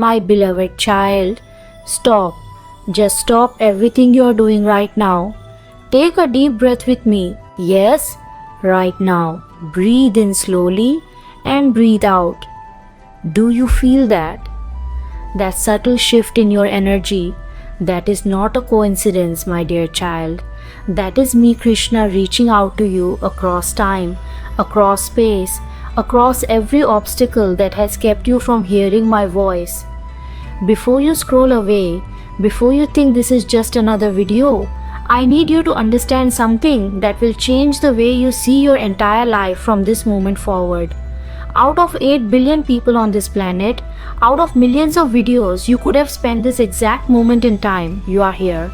My beloved child, stop. Just stop everything you are doing right now. Take a deep breath with me. Yes, right now. Breathe in slowly and breathe out. Do you feel that? That subtle shift in your energy. That is not a coincidence, my dear child. That is me, Krishna, reaching out to you across time, across space, across every obstacle that has kept you from hearing my voice. Before you scroll away, before you think this is just another video, I need you to understand something that will change the way you see your entire life from this moment forward. Out of 8 billion people on this planet, out of millions of videos you could have spent this exact moment in time, you are here.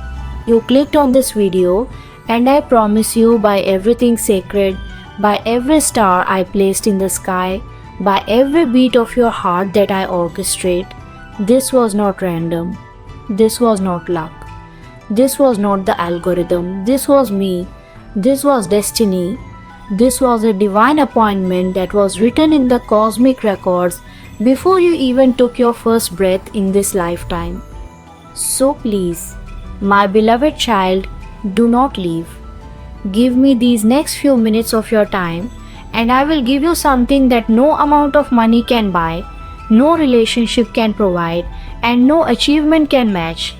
You clicked on this video, and I promise you, by everything sacred, by every star I placed in the sky, by every beat of your heart that I orchestrate, this was not random. This was not luck. This was not the algorithm. This was me. This was destiny. This was a divine appointment that was written in the cosmic records before you even took your first breath in this lifetime. So please, my beloved child, do not leave. Give me these next few minutes of your time, and I will give you something that no amount of money can buy, no relationship can provide, and no achievement can match.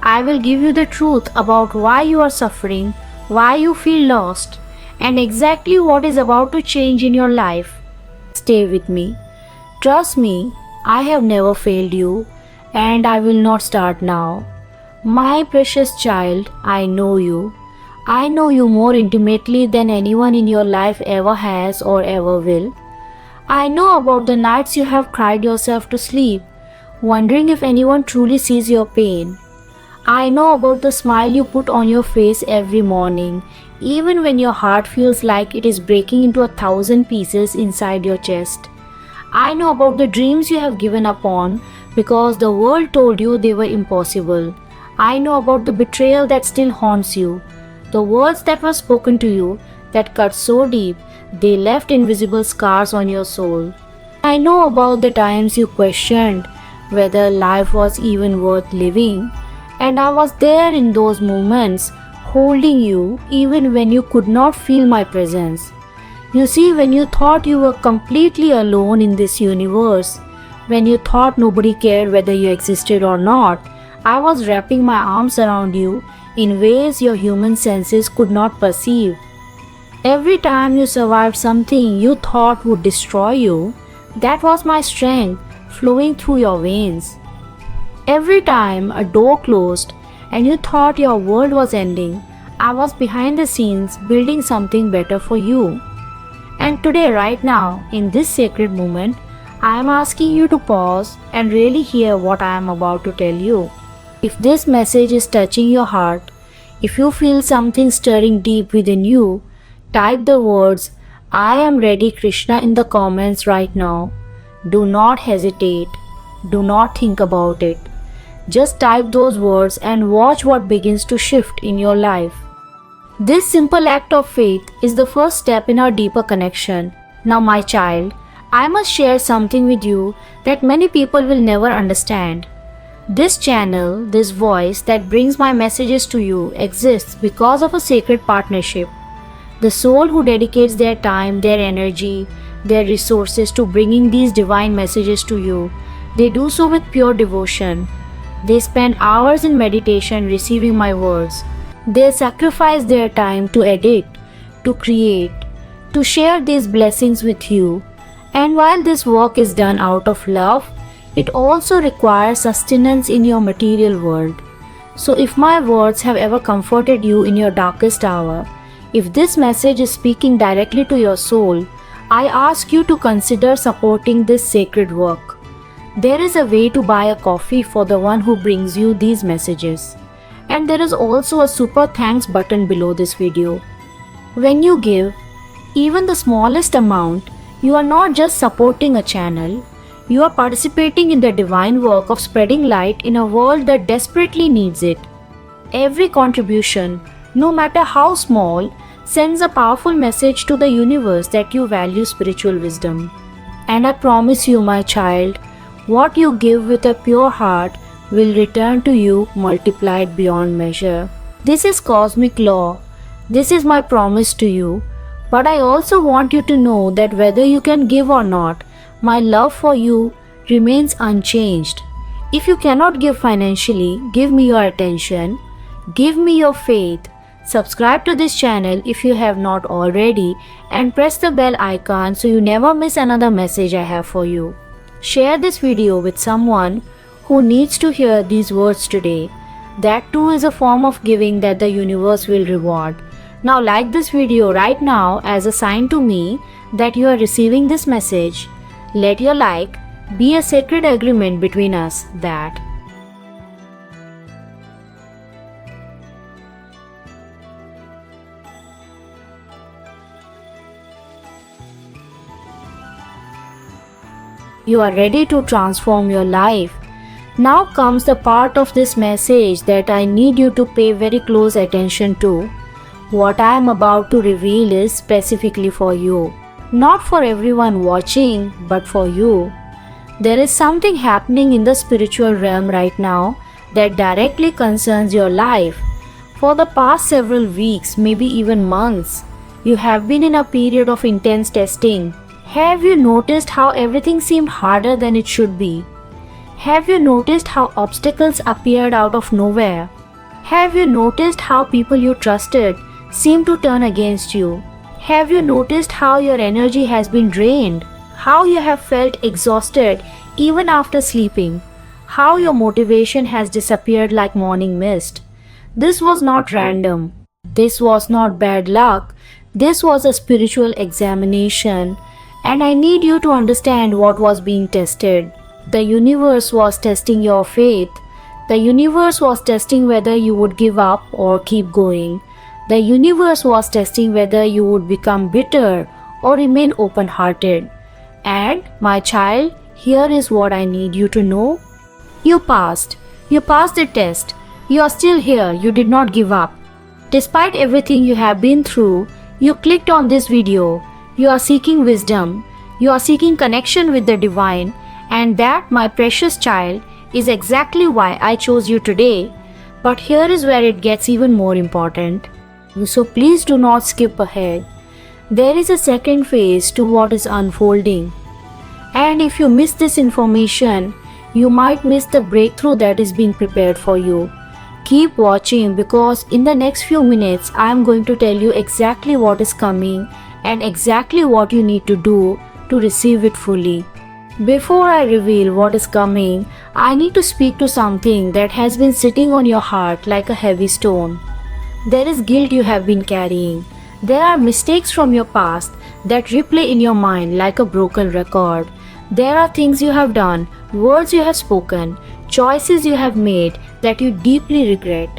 I will give you the truth about why you are suffering, why you feel lost, and exactly what is about to change in your life. Stay with me. Trust me, I have never failed you, and I will not start now. My precious child, I know you. I know you more intimately than anyone in your life ever has or ever will. I know about the nights you have cried yourself to sleep, wondering if anyone truly sees your pain. I know about the smile you put on your face every morning, even when your heart feels like it is breaking into 1,000 pieces inside your chest. I know about the dreams you have given up on because the world told you they were impossible. I know about the betrayal that still haunts you, the words that were spoken to you that cut so deep they left invisible scars on your soul. I know about the times you questioned whether life was even worth living, and I was there in those moments, holding you even when you could not feel my presence. You see, when you thought you were completely alone in this universe, when you thought nobody cared whether you existed or not, I was wrapping my arms around you in ways your human senses could not perceive. Every time you survived something you thought would destroy you, that was my strength flowing through your veins. Every time a door closed and you thought your world was ending, I was behind the scenes building something better for you. And today, right now, in this sacred moment, I am asking you to pause and really hear what I am about to tell you. If this message is touching your heart, if you feel something stirring deep within you, type the words, "I am ready, Krishna," in the comments right now. Do not hesitate. Do not think about it. Just type those words and watch what begins to shift in your life. This simple act of faith is the first step in our deeper connection. Now, my child, I must share something with you that many people will never understand. This channel, this voice that brings my messages to you exists because of a sacred partnership. The soul who dedicates their time, their energy, their resources to bringing these divine messages to you, they do so with pure devotion. They spend hours in meditation receiving my words. They sacrifice their time to edit, to create, to share these blessings with you. And while this work is done out of love, it also requires sustenance in your material world. So if my words have ever comforted you in your darkest hour, if this message is speaking directly to your soul, I ask you to consider supporting this sacred work. There is a way to buy a coffee for the one who brings you these messages. And there is also a super thanks button below this video. When you give, even the smallest amount, you are not just supporting a channel, you are participating in the divine work of spreading light in a world that desperately needs it. Every contribution, no matter how small, sends a powerful message to the universe that you value spiritual wisdom. And I promise you, my child, What you give with a pure heart will return to you multiplied beyond measure. This is cosmic law. This is my promise to you. But I also want you to know that whether you can give or not, my love for you remains unchanged. If you cannot give financially, give me your attention, give me your faith. Subscribe to this channel if you have not already and press the bell icon so you never miss another message I have for you. Share this video with someone who needs to hear these words today. That too is a form of giving that the universe will reward. Now like this video right now as a sign to me that you are receiving this message. Let your like be a sacred agreement between us that you are ready to transform your life. Now comes the part of this message that I need you to pay very close attention to. What I am about to reveal is specifically for you. Not for everyone watching, but for you. There is something happening in the spiritual realm right now that directly concerns your life. For the past several weeks, maybe even months, you have been in a period of intense testing. Have you noticed how everything seemed harder than it should be? Have you noticed how obstacles appeared out of nowhere? Have you noticed how people you trusted seem to turn against you? Have you noticed how your energy has been drained? How you have felt exhausted even after sleeping? How your motivation has disappeared like morning mist? This was not random. This was not bad luck. This was a spiritual examination. And I need you to understand what was being tested. The universe was testing your faith. The universe was testing whether you would give up or keep going. The universe was testing whether you would become bitter or remain open-hearted. And, my child, here is what I need you to know. You passed. You passed the test. You are still here. You did not give up. Despite everything you have been through, you clicked on this video. You are seeking wisdom. You are seeking connection with the divine. And that, my precious child, is exactly why I chose you today. But here is where it gets even more important. So please do not skip ahead. There is a second phase to what is unfolding. And if you miss this information, you might miss the breakthrough that is being prepared for you. Keep watching because in the next few minutes I am going to tell you exactly what is coming and exactly what you need to do to receive it fully. Before I reveal what is coming, I need to speak to something that has been sitting on your heart like a heavy stone. There is guilt you have been carrying. There are mistakes from your past that replay in your mind like a broken record. There are things you have done, words you have spoken, choices you have made that you deeply regret.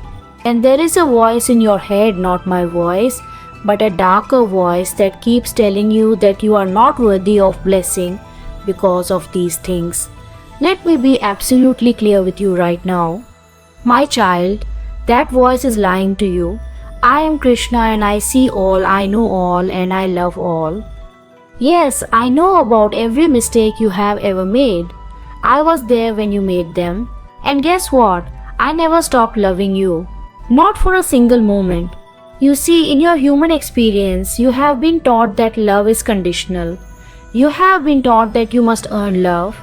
And there is a voice in your head, not my voice, but a darker voice that keeps telling you that you are not worthy of blessing because of these things. Let me be absolutely clear with you right now. My child, that voice is lying to you. I am Krishna and I see all, I know all, and I love all. Yes, I know about every mistake you have ever made. I was there when you made them. And guess what? I never stopped loving you. Not for a single moment. You see, in your human experience, you have been taught that love is conditional. You have been taught that you must earn love,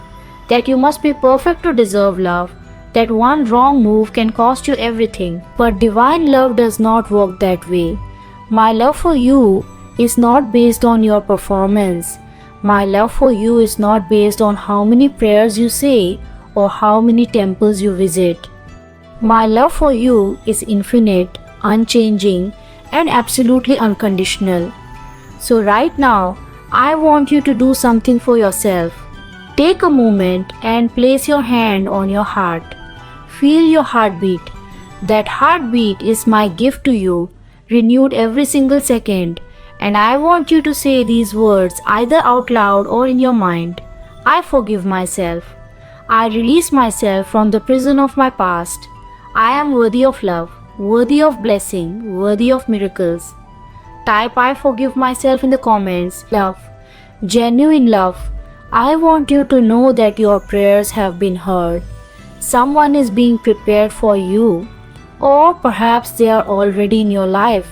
that you must be perfect to deserve love, that one wrong move can cost you everything. But divine love does not work that way. My love for you is not based on your performance. My love for you is not based on how many prayers you say or how many temples you visit. My love for you is infinite, unchanging, and absolutely unconditional. So right now, I want you to do something for yourself. Take a moment and place your hand on your heart. Feel your heartbeat. That heartbeat is my gift to you, renewed every single second. And I want you to say these words either out loud or in your mind. I forgive myself. I release myself from the prison of my past. I am worthy of love, worthy of blessing, worthy of miracles. Type I forgive myself in the comments. Love. Genuine love. I want you to know that your prayers have been heard. Someone is being prepared for you, or perhaps they are already in your life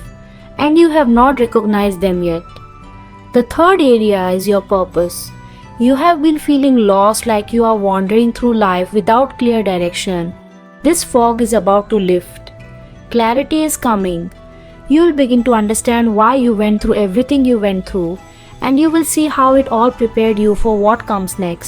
and you have not recognized them yet. The third area is your purpose. You have been feeling lost, like you are wandering through life without clear direction. This fog is about to lift. Clarity is coming. You will begin to understand why you went through everything you went through, and you will see how it all prepared you for what comes next.